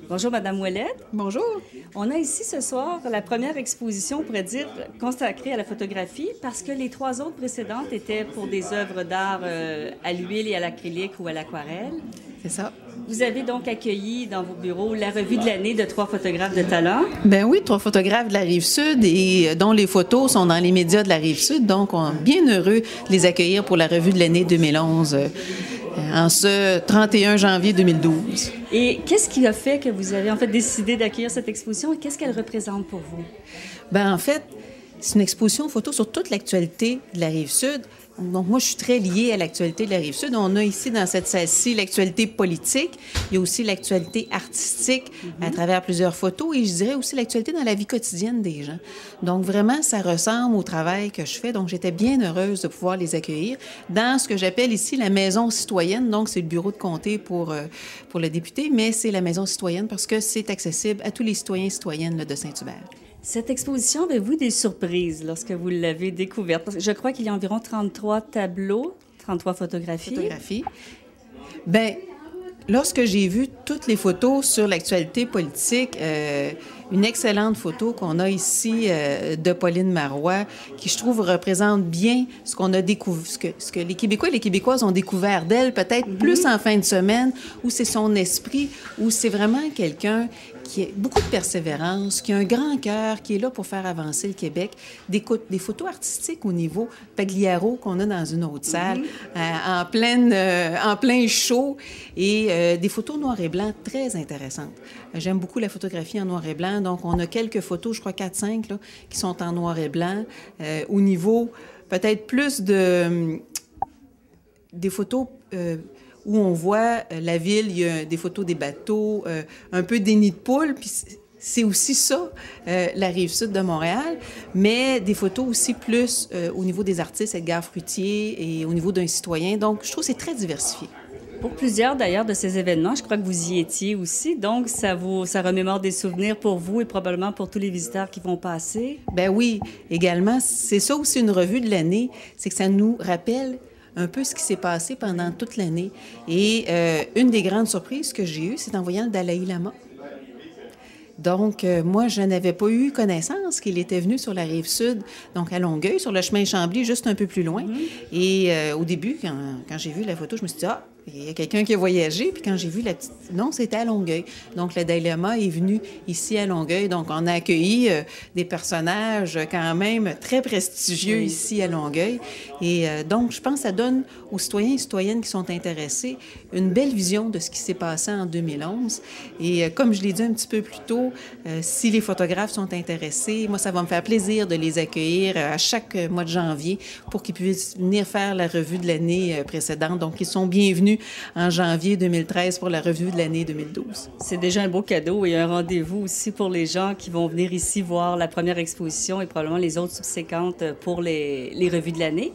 Bonjour, Madame Ouellette. Bonjour. On a ici ce soir la première exposition, on pourrait dire, consacrée à la photographie, parce que les 3 autres précédentes étaient pour des œuvres d'art à l'huile et à l'acrylique ou à l'aquarelle. C'est ça. Vous avez donc accueilli dans vos bureaux la revue de l'année de 3 photographes de talent. Ben oui, 3 photographes de la Rive-Sud et dont les photos sont dans les médias de la Rive-Sud. Donc, on est bien heureux de les accueillir pour la revue de l'année 2011 en ce 31 janvier 2012. Et qu'est-ce qui a fait que vous avez en fait décidé d'accueillir cette exposition et qu'est-ce qu'elle représente pour vous? Ben en fait, c'est une exposition photo sur toute l'actualité de la Rive-Sud. Donc, moi, je suis très liée à l'actualité de la Rive-Sud. On a ici, dans cette salle-ci, l'actualité politique. Il y a aussi l'actualité artistique à travers plusieurs photos et je dirais aussi l'actualité dans la vie quotidienne des gens. Donc, vraiment, ça ressemble au travail que je fais. Donc, j'étais bien heureuse de pouvoir les accueillir dans ce que j'appelle ici la maison citoyenne. Donc, c'est le bureau de comté pour le député, mais c'est la maison citoyenne parce que c'est accessible à tous les citoyens et citoyennes là, de Saint-Hubert. Cette exposition, avez-vous des surprises lorsque vous l'avez découverte? Parce que je crois qu'il y a environ 33 tableaux, 33 photographies. Bien, lorsque j'ai vu toutes les photos sur l'actualité politique, une excellente photo qu'on a ici de Pauline Marois, qui, je trouve, représente bien ce qu'on a découvert, ce que les Québécois et les Québécoises ont découvert d'elle, peut-être plus en fin de semaine, où c'est son esprit, où c'est vraiment quelqu'un qui a beaucoup de persévérance, qui a un grand cœur, qui est là pour faire avancer le Québec. Des photos artistiques au niveau Pagliaro qu'on a dans une autre salle, en plein show, et des photos noir et blanc très intéressantes. J'aime beaucoup la photographie en noir et blanc, donc on a quelques photos, je crois 4-5, là, qui sont en noir et blanc, au niveau peut-être plus des photos où on voit la ville, il y a des photos des bateaux, un peu des nids de poules, puis c'est aussi ça, la Rive-Sud de Montréal, mais des photos aussi plus au niveau des artistes, Edgar Fruitier, et au niveau d'un citoyen. Donc, je trouve que c'est très diversifié. Pour plusieurs, d'ailleurs, de ces événements, je crois que vous y étiez aussi, donc ça remémore des souvenirs pour vous et probablement pour tous les visiteurs qui vont passer. Ben oui, également, c'est ça aussi une revue de l'année, c'est que ça nous rappelle un peu ce qui s'est passé pendant toute l'année. Et une des grandes surprises que j'ai eues, c'est en voyant le Dalai Lama. Donc, moi, je n'avais pas eu connaissance qu'il était venu sur la Rive-Sud, donc à Longueuil, sur le chemin Chambly, juste un peu plus loin. Et au début, quand j'ai vu la photo, je me suis dit « Ah, il y a quelqu'un qui a voyagé. » Puis quand j'ai vu la petite... Non, c'était à Longueuil. Donc, le Dalai Lama est venu ici à Longueuil. Donc, on a accueilli des personnages quand même très prestigieux ici à Longueuil. Et donc, je pense que ça donne aux citoyens et citoyennes qui sont intéressés une belle vision de ce qui s'est passé en 2011. Et comme je l'ai dit un petit peu plus tôt, si les photographes sont intéressés, moi, ça va me faire plaisir de les accueillir à chaque mois de janvier pour qu'ils puissent venir faire la revue de l'année précédente. Donc, ils sont bienvenus en janvier 2013 pour la revue de l'année 2012. C'est déjà un beau cadeau et un rendez-vous aussi pour les gens qui vont venir ici voir la première exposition et probablement les autres subséquentes pour les revues de l'année.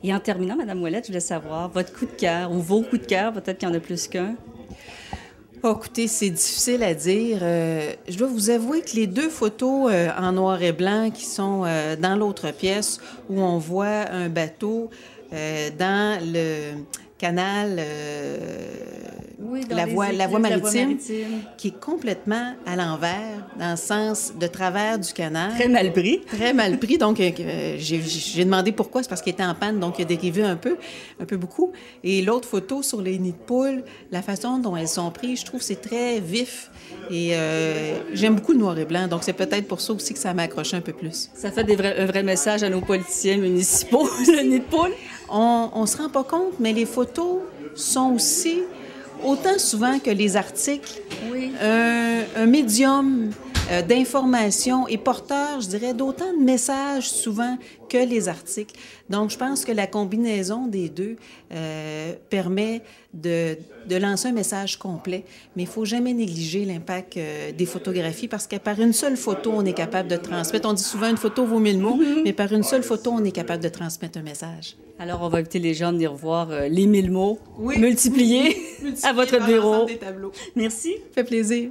Et en terminant, Madame Ouellette, je voulais savoir votre coup de cœur ou vos coups de cœur, peut-être qu'il y en a plus qu'un. Oh, écoutez, c'est difficile à dire. Je dois vous avouer que les 2 photos en noir et blanc qui sont dans l'autre pièce, où on voit un bateau dans le canal, la voie maritime, qui est complètement à l'envers, dans le sens de travers du canal. Très mal pris. Très mal pris. Donc, j'ai demandé pourquoi. C'est parce qu'il était en panne, donc il a dérivé un peu beaucoup. Et l'autre photo sur les nids de poules, la façon dont elles sont prises, je trouve que c'est très vif. Et j'aime beaucoup le noir et blanc, donc c'est peut-être pour ça aussi que ça m'a accroché un peu plus. Ça fait un vrai message à nos politiciens municipaux, le nid de poule. On se rend pas compte, mais les photos sont aussi, autant souvent que les articles, un médium d'information et porteur, je dirais, d'autant de messages souvent que les articles. Donc, je pense que la combinaison des deux permet de lancer un message complet. Mais il ne faut jamais négliger l'impact des photographies parce que par une seule photo, on est capable de transmettre. On dit souvent une photo vaut 1000 mots, mais par une seule photo, on est capable de transmettre un message. Alors, on va inviter les gens à venir voir les 1000 mots multipliés à votre bureau. Des tableaux. Merci. Ça fait plaisir.